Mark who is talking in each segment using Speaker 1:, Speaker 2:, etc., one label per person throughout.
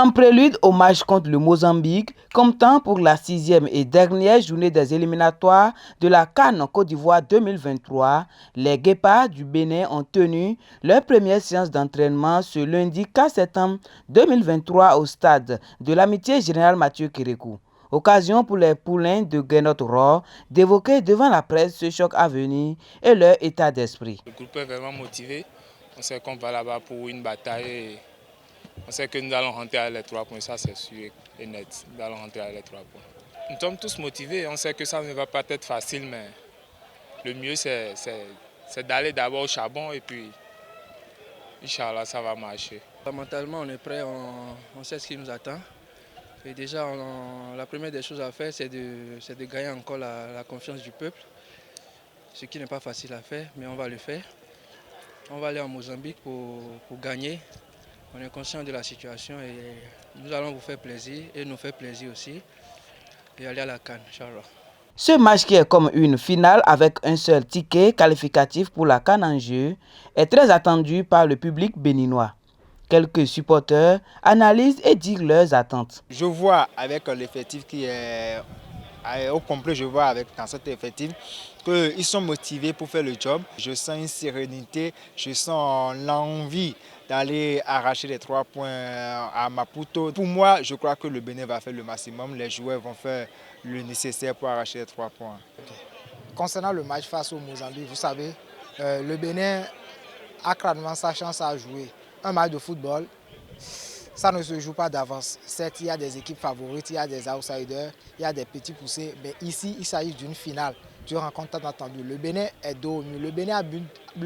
Speaker 1: En prélude au match contre le Mozambique, comptant pour la 6e et dernière journée des éliminatoires de la CAN Côte d'Ivoire 2023, les Guépards du Bénin ont tenu leur première séance d'entraînement ce lundi 4 septembre 2023 au stade de l'Amitié Générale Mathieu Kérékou. Occasion pour les poulains de Guénot-Rohr d'évoquer devant la presse ce choc à venir et leur état d'esprit.
Speaker 2: Le groupe est vraiment motivé. On sait qu'on va là-bas pour une bataille. On sait que nous allons rentrer à les 3 points, ça c'est sûr et net. Nous allons rentrer à les 3 points. Nous sommes tous motivés, on sait que ça ne va pas être facile, mais le mieux c'est d'aller d'abord au charbon et puis, Inch'Allah, ça va marcher.
Speaker 3: Mentalement, on est prêt, on sait ce qui nous attend. Et déjà, la première des choses à faire, c'est de gagner encore la confiance du peuple. Ce qui n'est pas facile à faire, mais on va le faire. On va aller en Mozambique pour gagner. On est conscient de la situation et nous allons vous faire plaisir et nous faire plaisir aussi et aller à la CAN, Inch'Allah.
Speaker 1: Ce match qui est comme une finale avec un seul ticket qualificatif pour la CAN en jeu est très attendu par le public béninois. Quelques supporters analysent et disent leurs attentes.
Speaker 4: Je vois avec l'effectif qui est au complet, je vois dans cet effectif qu'ils sont motivés pour faire le job. Je sens une sérénité, je sens l'envie d'aller arracher les 3 points à Maputo. Pour moi, je crois que le Bénin va faire le maximum. Les joueurs vont faire le nécessaire pour arracher les 3 points.
Speaker 5: Concernant le match face au Mozambique, vous savez, le Bénin a crânement sa chance à jouer. Un match de football, ça ne se joue pas d'avance. Certes, il y a des équipes favorites, il y a des outsiders, il y a des petits poussés, mais ici, il s'agit d'une finale, d'une rencontre attendue. Le Bénin est dos au mur. Le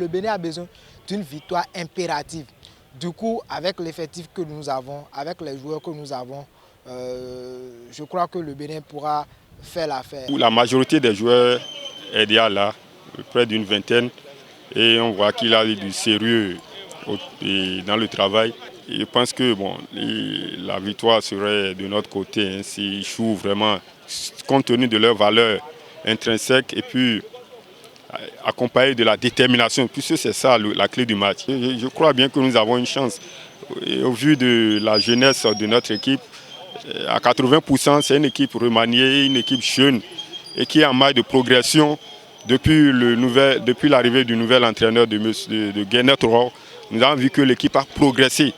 Speaker 5: Bénin a besoin d'une victoire impérative. Du coup, avec l'effectif que nous avons, avec les joueurs que nous avons, je crois que le Bénin pourra faire l'affaire.
Speaker 6: La majorité des joueurs est déjà là, près d'une vingtaine, et on voit qu'il a du sérieux dans le travail. Je pense que la victoire serait de notre côté s'ils jouent vraiment compte tenu de leurs valeurs intrinsèques et puis accompagné de la détermination, puisque c'est ça la clé du match. Je crois bien que nous avons une chance. Et au vu de la jeunesse de notre équipe, à 80%, c'est une équipe remaniée, une équipe jeune et qui est en marge de progression depuis l'arrivée du nouvel entraîneur de Guénot-Rohr. Nous avons vu que l'équipe a progressé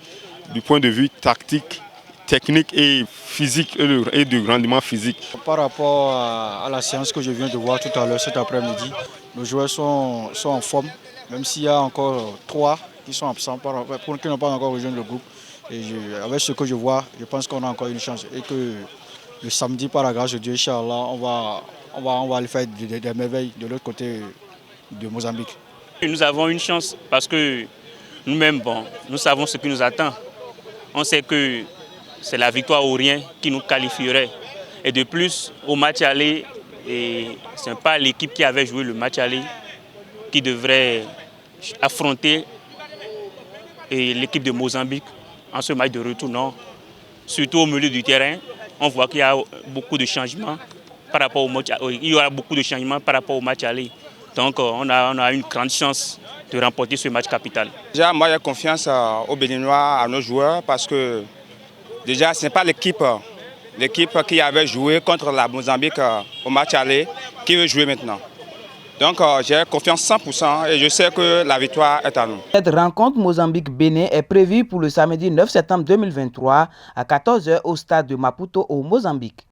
Speaker 6: du point de vue tactique, technique et physique et de rendement physique.
Speaker 7: Par rapport à la séance que je viens de voir tout à l'heure cet après-midi, nos joueurs sont en forme, même s'il y a encore 3 qui sont absents, qui n'ont pas encore rejoint le groupe. Et avec ce que je vois, je pense qu'on a encore une chance et que le samedi, par la grâce de Dieu, Inch'Allah, on va aller faire des merveilles de l'autre côté de Mozambique.
Speaker 8: Nous avons une chance parce que nous-mêmes, nous savons ce qui nous attend. On sait que c'est la victoire ou rien qui nous qualifierait. Et de plus, au match aller, ce n'est pas l'équipe qui avait joué le match aller qui devrait affronter l'équipe de Mozambique en ce match de retour. Non. Surtout au milieu du terrain, on voit qu'il y a beaucoup de changements par rapport au match. Il y aura beaucoup de changements par rapport au match aller. Donc on a une grande chance de remporter ce match capital.
Speaker 9: Déjà, moi j'ai confiance aux Béninois, à nos joueurs, parce que déjà ce n'est pas l'équipe qui avait joué contre la Mozambique au match aller qui veut jouer maintenant. Donc j'ai confiance 100% et je sais que la victoire est à nous.
Speaker 1: Cette rencontre Mozambique-Bénin est prévue pour le samedi 9 septembre 2023 à 14 h au stade de Maputo au Mozambique.